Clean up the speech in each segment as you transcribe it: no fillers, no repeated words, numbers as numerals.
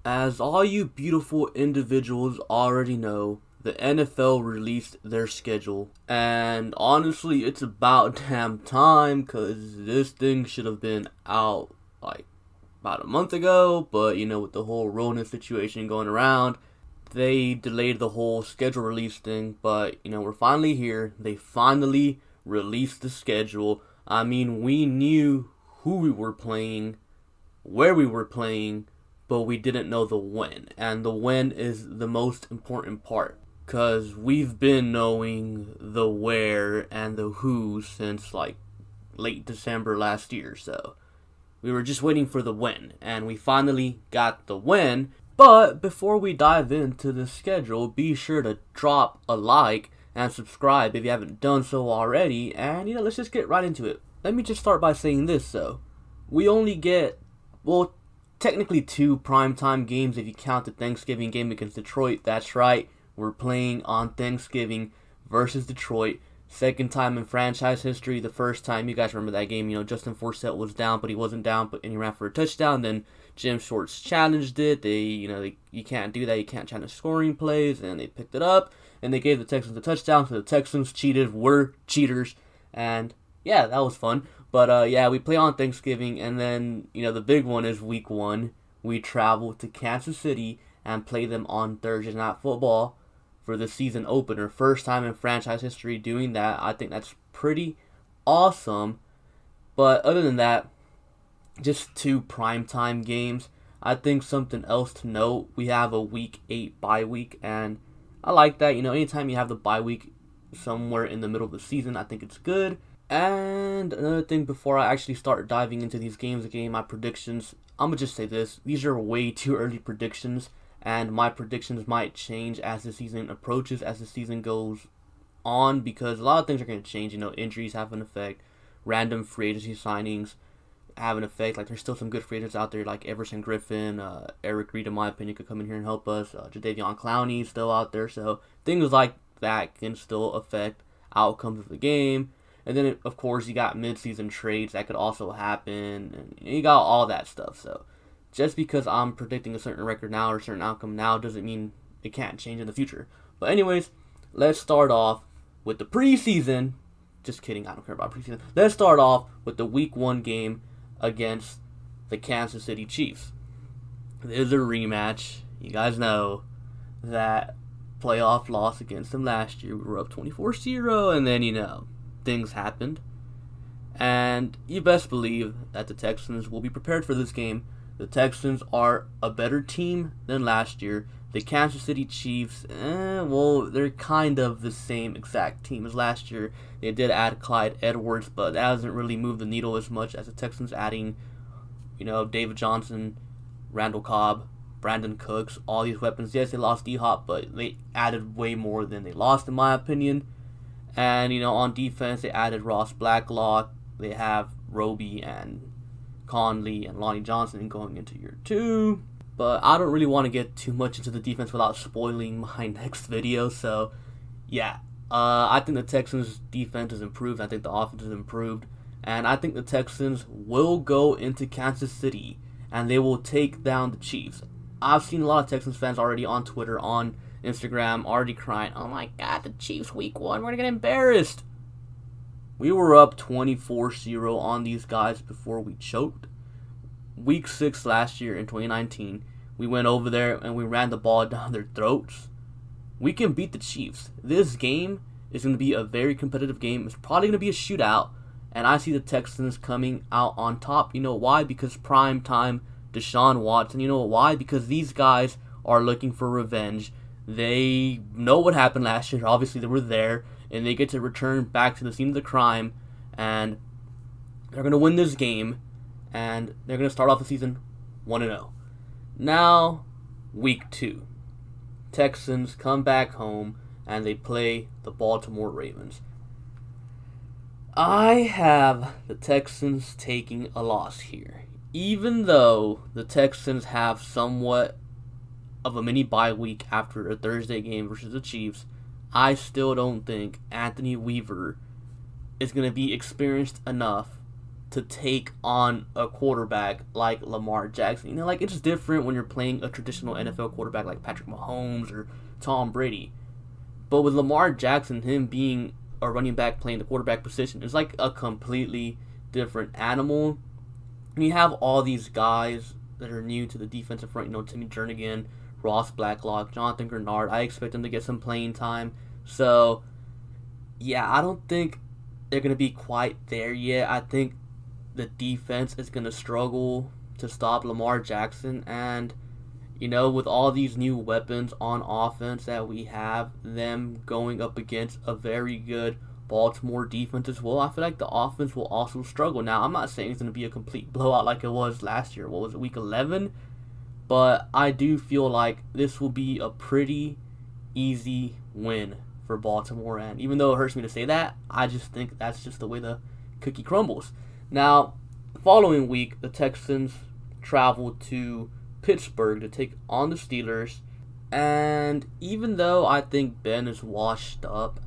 As all you beautiful individuals already know, the NFL released their schedule. And honestly, it's about damn time, because this thing should have been out like about a month ago. But, with the whole Rona situation going around, they delayed the whole schedule release thing. But, we're finally here. They finally released the schedule. I mean, we knew who we were playing, where we were playing, but we didn't know the when. And the when is the most important part, because we've been knowing the where and the who since like late December last year. So we were just waiting for the when, and we finally got the when. But before we dive into the schedule, be sure to drop a like and subscribe if you haven't done so already. And let's just get right into it. Let me just start by saying this though. We only get, well, technically 2 primetime games if you count the Thanksgiving game against Detroit. That's right, we're playing on Thanksgiving versus Detroit. Second time in franchise history. The first time, you guys remember that game, Justin Forsett was down, but he wasn't down, and he ran for a touchdown. Then Jim Shorts challenged it. You can't do that. You can't challenge scoring plays, and they picked it up, and they gave the Texans a touchdown, so the Texans cheated, were cheaters, and yeah, that was fun. But yeah, we play on Thanksgiving, and then, the big one is week 1. We travel to Kansas City and play them on Thursday Night Football for the season opener. First time in franchise history doing that. I think that's pretty awesome. But other than that, just 2 primetime games. I think something else to note, we have a week 8 bye week, and I like that. Anytime you have the bye week somewhere in the middle of the season, I think it's good. And another thing before I actually start diving into these games again, my predictions, I'm going to just say this. These are way too early predictions, and my predictions might change as the season approaches, as the season goes on, because a lot of things are going to change. Injuries have an effect. Random free agency signings have an effect. Like, there's still some good free agents out there, like Everson Griffin, Eric Reed, in my opinion, could come in here and help us. Jadeveon Clowney is still out there, so things like that can still affect outcomes of the game. And then, of course, you got mid-season trades that could also happen, and you got all that stuff. So just because I'm predicting a certain record now or a certain outcome now doesn't mean it can't change in the future. But anyways, let's start off with the preseason. Just kidding, I don't care about preseason. Let's start off with the week 1 game against the Kansas City Chiefs. This is a rematch. You guys know that playoff loss against them last year. We were up 24-0, and then, things happened. And you best believe that the Texans will be prepared for this game. The Texans are a better team than last year. The Kansas City Chiefs, they're kind of the same exact team as last year. They did add Clyde Edwards, but that hasn't really moved the needle as much as the Texans adding, David Johnson, Randall Cobb, Brandon Cooks, all these weapons. Yes, they lost D-Hop, but they added way more than they lost, in my opinion. And, on defense, they added Ross Blacklock. They have Roby and Conley and Lonnie Johnson going into year 2. But I don't really want to get too much into the defense without spoiling my next video. So, yeah. I think the Texans' defense has improved. I think the offense has improved. And I think the Texans will go into Kansas City, and they will take down the Chiefs. I've seen a lot of Texans fans already on Twitter, on Instagram, already crying, "Oh my God, the Chiefs week 1, we're going to get embarrassed." We were up 24-0 on these guys before we choked. Week 6 last year in 2019, we went over there and we ran the ball down their throats. We can beat the Chiefs. This game is going to be a very competitive game. It's probably going to be a shootout, and I see the Texans coming out on top. You know why? Because prime time Deshaun Watson. You know why? Because these guys are looking for revenge. They know what happened last year. Obviously, they were there, and they get to return back to the scene of the crime, and they're going to win this game, and they're going to start off the season 1-0. Now, week 2. Texans come back home, and they play the Baltimore Ravens. I have the Texans taking a loss here. Even though the Texans have somewhat of a mini bye week after a Thursday game versus the Chiefs, I still don't think Anthony Weaver is going to be experienced enough to take on a quarterback like Lamar Jackson. You know, like, it's different when you're playing a traditional NFL quarterback like Patrick Mahomes or Tom Brady. But with Lamar Jackson, him being a running back playing the quarterback position is like a completely different animal. And you have all these guys that are new to the defensive front, you know, Timmy Jernigan, Ross Blacklock, Jonathan Grenard. I expect them to get some playing time. So, yeah, I don't think they're going to be quite there yet. I think the defense is going to struggle to stop Lamar Jackson. And, you know, with all these new weapons on offense that we have, them going up against a very good Baltimore defense as well, I feel like the offense will also struggle. Now, I'm not saying it's going to be a complete blowout like it was last year. What was it, week 11? But I do feel like this will be a pretty easy win for Baltimore. And even though it hurts me to say that, I just think that's just the way the cookie crumbles. Now, the following week, the Texans travel to Pittsburgh to take on the Steelers. And even though I think Ben is washed up,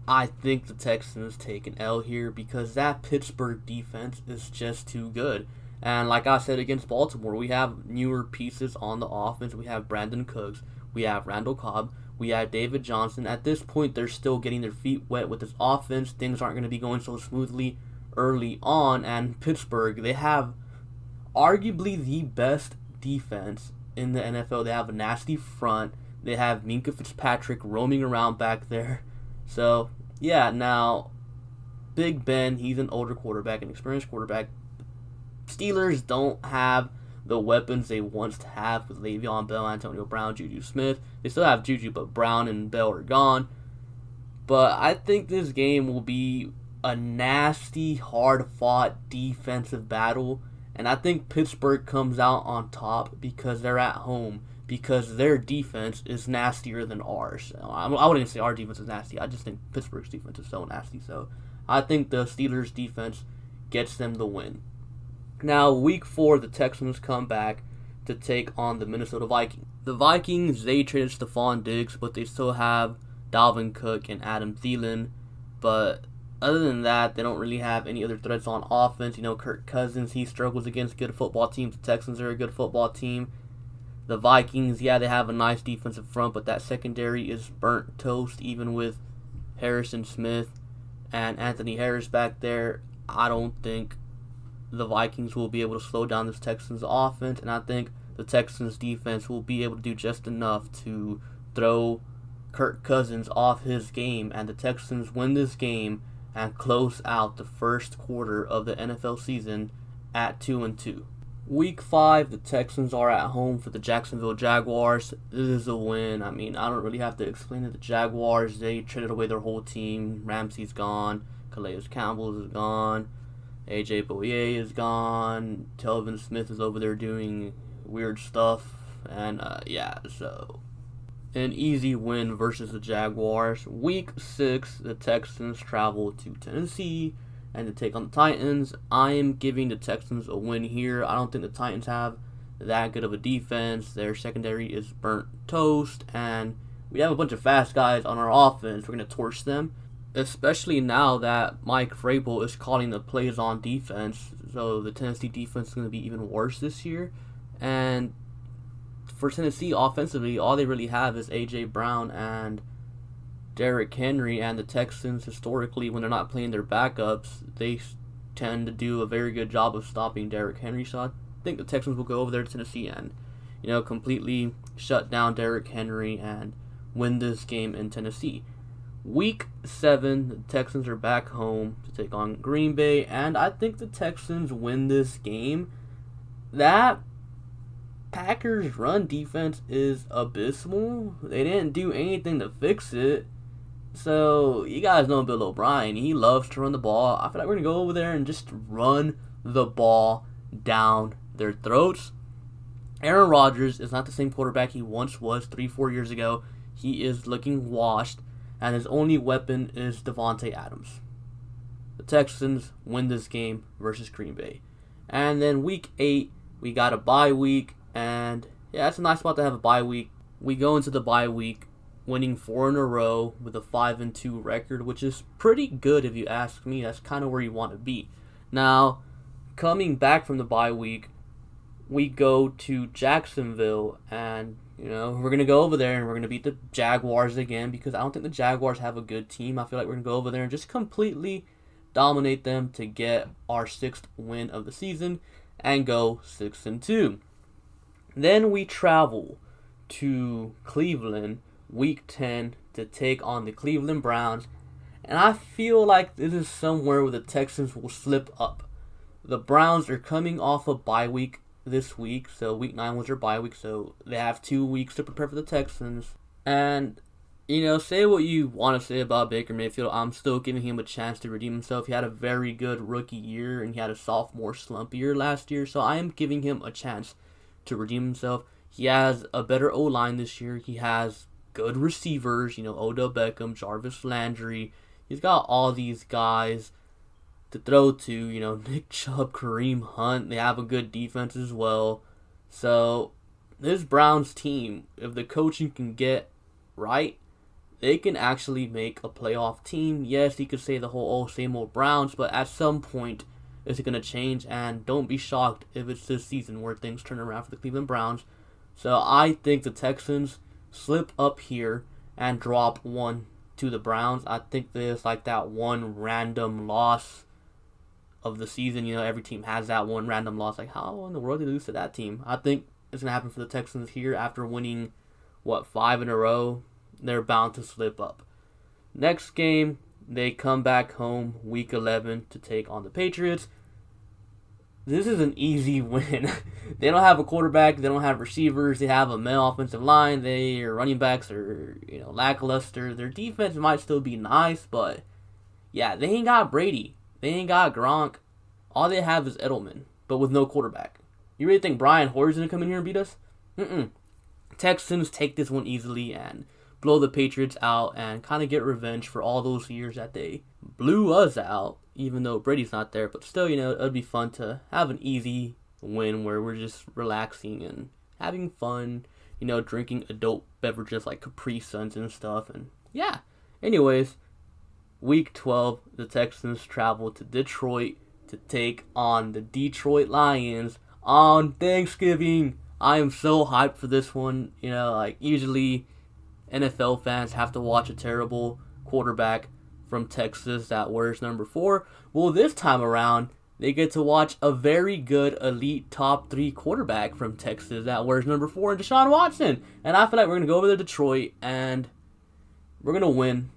I think the Texans take an L here because that Pittsburgh defense is just too good. And like I said against Baltimore, we have newer pieces on the offense. We have Brandon Cooks. We have Randall Cobb. We have David Johnson. At this point, they're still getting their feet wet with this offense. Things aren't going to be going so smoothly early on. And Pittsburgh, they have arguably the best defense in the NFL. They have a nasty front. They have Minkah Fitzpatrick roaming around back there. So, yeah, now, Big Ben, he's an older quarterback, an experienced quarterback. Steelers don't have the weapons they once have with Le'Veon Bell, Antonio Brown, Juju Smith. They still have Juju, but Brown and Bell are gone. But I think this game will be a nasty, hard-fought defensive battle. And I think Pittsburgh comes out on top because they're at home, because their defense is nastier than ours. I wouldn't even say our defense is nasty. I just think Pittsburgh's defense is so nasty. So I think the Steelers' defense gets them the win. Now, week 4, the Texans come back to take on the Minnesota Vikings. The Vikings, they traded Stephon Diggs, but they still have Dalvin Cook and Adam Thielen. But other than that, they don't really have any other threats on offense. You know, Kirk Cousins, he struggles against good football teams. The Texans are a good football team. The Vikings, yeah, they have a nice defensive front, but that secondary is burnt toast, even with Harrison Smith and Anthony Harris back there. I don't think the Vikings will be able to slow down this Texans offense, and I think the Texans defense will be able to do just enough to throw Kirk Cousins off his game, and the Texans win this game and close out the first quarter of the NFL season at 2-2. Week 5, the Texans are at home for the Jacksonville Jaguars. This is a win. I mean, I don't really have to explain it. The Jaguars, they traded away their whole team. Ramsey's gone. Calais Campbell is gone. AJ Bouye is gone. Telvin Smith is over there doing weird stuff. And, yeah, so an easy win versus the Jaguars. Week 6, the Texans travel to Tennessee and to take on the Titans. I am giving the Texans a win here. I don't think the Titans have that good of a defense. Their secondary is burnt toast, and we have a bunch of fast guys on our offense. We're going to torch them, especially now that Mike Vrabel is calling the plays on defense. So the Tennessee defense is going to be even worse this year. And for Tennessee offensively, all they really have is A.J. Brown and Derrick Henry, and the Texans historically, when they're not playing their backups, they tend to do a very good job of stopping Derrick Henry. So I think the Texans will go over there to Tennessee and, you know, completely shut down Derrick Henry and win this game in Tennessee. Week 7, the Texans are back home to take on Green Bay, and I think the Texans win this game. That Packers' run defense is abysmal. They didn't do anything to fix it. So, you guys know Bill O'Brien. He loves to run the ball. I feel like we're going to go over there and just run the ball down their throats. Aaron Rodgers is not the same quarterback he once was 3-4 years ago. He is looking washed, and his only weapon is Devontae Adams. The Texans win this game versus Green Bay. And then week 8, we got a bye week, and yeah, it's a nice spot to have a bye week. We go into the bye week winning 4 in a row with a 5-2 record, which is pretty good if you ask me. That's kind of where you want to be. Now, coming back from the bye week, we go to Jacksonville, and we're gonna go over there and we're gonna beat the Jaguars again, because I don't think the Jaguars have a good team. I feel like we're gonna go over there and just completely dominate them to get our 6th win of the season and go 6-2. Then we travel to Cleveland week 10 to take on the Cleveland Browns, and I feel like this is somewhere where the Texans will slip up. The Browns are coming off a bye week this week, so week 9 was their bye week, so they have 2 weeks to prepare for the Texans. And say what you want to say about Baker Mayfield, I'm still giving him a chance to redeem himself. He had a very good rookie year, and he had a sophomore slump year last year, so I am giving him a chance to redeem himself. He has a better O-line this year. He has good receivers, Odell Beckham, Jarvis Landry. He's got all these guys to throw to, Nick Chubb, Kareem Hunt. They have a good defense as well. So this Browns team, if the coaching can get right, they can actually make a playoff team. Yes, you could say the whole same old Browns, but at some point it's going to change, and don't be shocked if it's this season where things turn around for the Cleveland Browns. So I think the Texans slip up here and drop 1 to the Browns. I think there's like that one random loss of the season. Every team has that one random loss. Like, how in the world did they lose to that team? I think it's going to happen for the Texans here after winning, 5 in a row. They're bound to slip up. Next game, they come back home week 11 to take on the Patriots. This is an easy win. They don't have a quarterback. They don't have receivers. They have a male offensive line. Their running backs are, lackluster. Their defense might still be nice, but yeah, they ain't got Brady. They ain't got Gronk. All they have is Edelman, but with no quarterback. You really think Brian Hoyer's going to come in here and beat us? Texans take this one easily and blow the Patriots out and kind of get revenge for all those years that they blew us out, even though Brady's not there. But still, it would be fun to have an easy win where we're just relaxing and having fun, drinking adult beverages like Capri Suns and stuff. And yeah, anyways, week 12, the Texans travel to Detroit to take on the Detroit Lions on Thanksgiving. I am so hyped for this one. Usually NFL fans have to watch a terrible quarterback from Texas that wears number 4. Well, this time around, they get to watch a very good elite top 3 quarterback from Texas that wears number 4 in Deshaun Watson. And I feel like we're going to go over to Detroit and we're going to win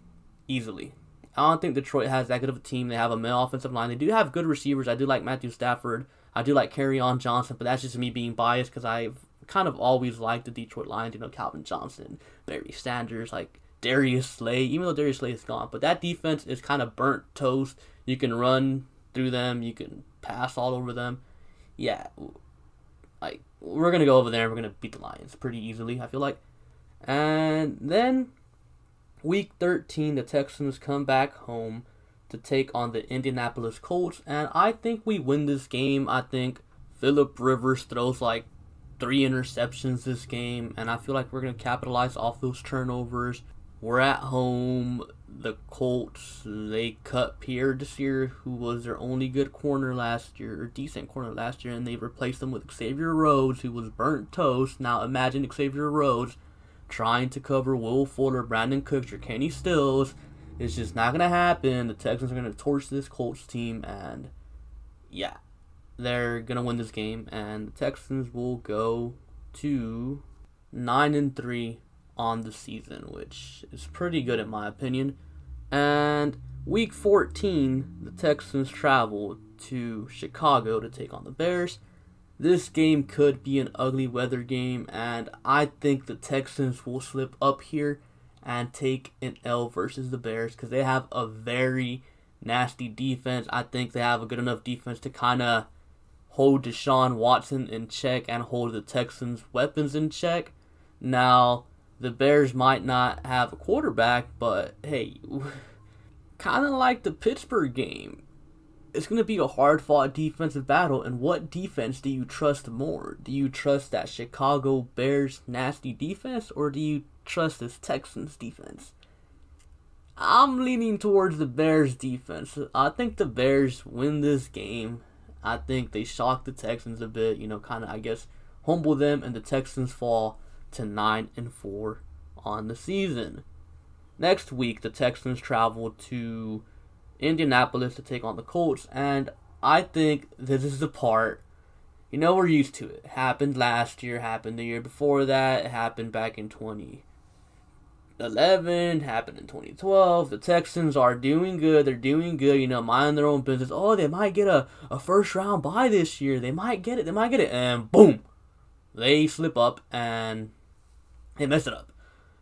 easily. I don't think Detroit has that good of a team. They have a male offensive line. They do have good receivers. I do like Matthew Stafford. I do like Kerryon Johnson, but that's just me being biased because I've kind of always liked the Detroit Lions. Calvin Johnson, Barry Sanders, like Darius Slay, even though Darius Slay is gone. But that defense is kind of burnt toast. You can run through them. You can pass all over them. Yeah, we're going to go over there and we're going to beat the Lions pretty easily, I feel like. And then week 13, the Texans come back home to take on the Indianapolis Colts, and I think we win this game. I think Phillip Rivers throws like 3 interceptions this game, and I feel like we're going to capitalize off those turnovers. We're at home. The Colts, they cut Pierre Desir, who was their only good corner last year, or decent corner last year, and they replaced him with Xavier Rhodes, who was burnt toast. Now imagine Xavier Rhodes trying to cover Will Fuller, Brandon Cooks, or Kenny Stills. It's just not going to happen. The Texans are going to torch this Colts team, and yeah, they're going to win this game, and the Texans will go to 9-3 on the season, which is pretty good in my opinion. And week 14, the Texans travel to Chicago to take on the Bears. This game could be an ugly weather game, and I think the Texans will slip up here and take an L versus the Bears because they have a very nasty defense. I think they have a good enough defense to kind of hold Deshaun Watson in check and hold the Texans' weapons in check. Now, the Bears might not have a quarterback, but hey, kind of like the Pittsburgh game, it's going to be a hard-fought defensive battle, and what defense do you trust more? Do you trust that Chicago Bears nasty defense, or do you trust this Texans defense? I'm leaning towards the Bears defense. I think the Bears win this game. I think they shock the Texans a bit, kind of, I guess, humble them, and the Texans fall to 9-4 on the season. Next week, the Texans travel to Indianapolis to take on the Colts, and I think this is the part, we're used to it. It happened last year, happened the year before that, it happened back in 2011, happened in 2012. The Texans are doing good. They're doing good, mind their own business. Oh, they might get a first round bye this year. They might get it. And boom, they slip up and they mess it up.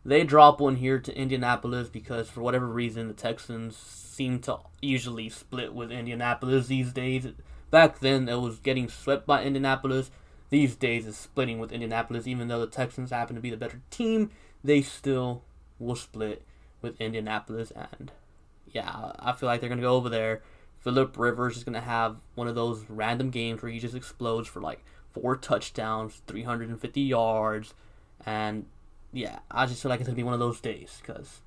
They drop one here to Indianapolis because for whatever reason the Texans seem to usually split with Indianapolis these days. Back then it was getting swept by Indianapolis. These days it's splitting with Indianapolis. Even though the Texans happen to be the better team, they still will split with Indianapolis. And yeah, I feel like they're going to go over there. Phillip Rivers is going to have one of those random games where he just explodes for like 4 touchdowns, 350 yards. And yeah, I just feel like it's going to be one of those days because,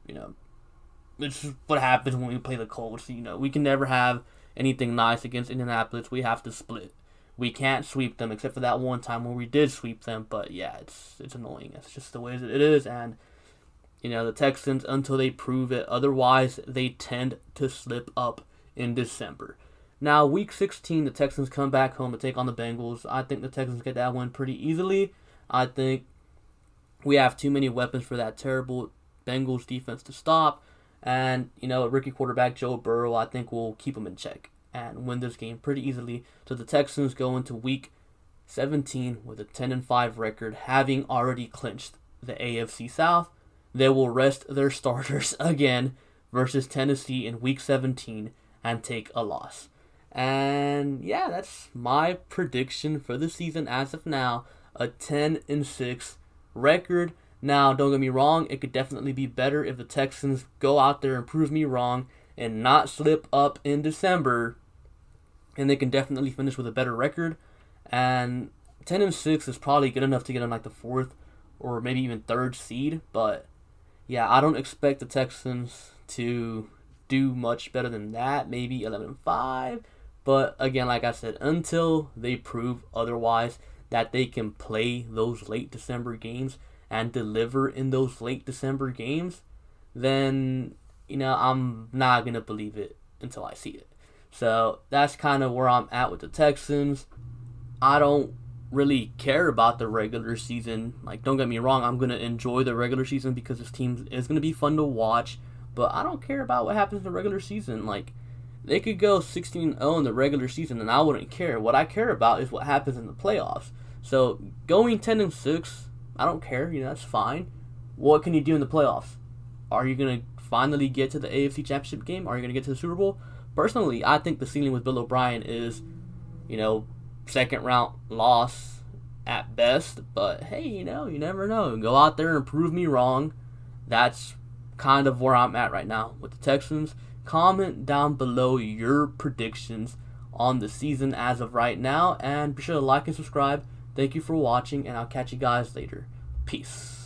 it's what happens when we play the Colts. We can never have anything nice against Indianapolis. We have to split. We can't sweep them except for that one time where we did sweep them. But yeah, it's annoying. It's just the way it is. And the Texans, until they prove it otherwise, they tend to slip up in December. Now, week 16, the Texans come back home to take on the Bengals. I think the Texans get that one pretty easily. I think we have too many weapons for that terrible Bengals defense to stop. And, rookie quarterback Joe Burrow, I think will keep them in check and win this game pretty easily. So the Texans go into week 17 with a 10-5 record, having already clinched the AFC South. They will rest their starters again versus Tennessee in week 17 and take a loss. And yeah, that's my prediction for the season as of now. A 10-6 record. Now, don't get me wrong, it could definitely be better if the Texans go out there and prove me wrong and not slip up in December. And they can definitely finish with a better record. And 10-6 is probably good enough to get on like the 4th or maybe even 3rd seed. But yeah, I don't expect the Texans to do much better than that. Maybe 11-5. But again, like I said, until they prove otherwise, that they can play those late December games and deliver in those late December games, then, I'm not going to believe it until I see it. So that's kind of where I'm at with the Texans. I don't really care about the regular season. Like, don't get me wrong, I'm going to enjoy the regular season because this team is going to be fun to watch. But I don't care about what happens in the regular season. Like, they could go 16-0 in the regular season and I wouldn't care. What I care about is what happens in the playoffs. So going 10-6, I don't care. That's fine. What can you do in the playoffs? Are you going to finally get to the AFC Championship game? Are you going to get to the Super Bowl? Personally, I think the ceiling with Bill O'Brien is, 2nd round loss at best. But hey, you never know. Go out there and prove me wrong. That's kind of where I'm at right now with the Texans. Comment down below your predictions on the season as of right now. And be sure to like and subscribe. Thank you for watching, and I'll catch you guys later. Peace.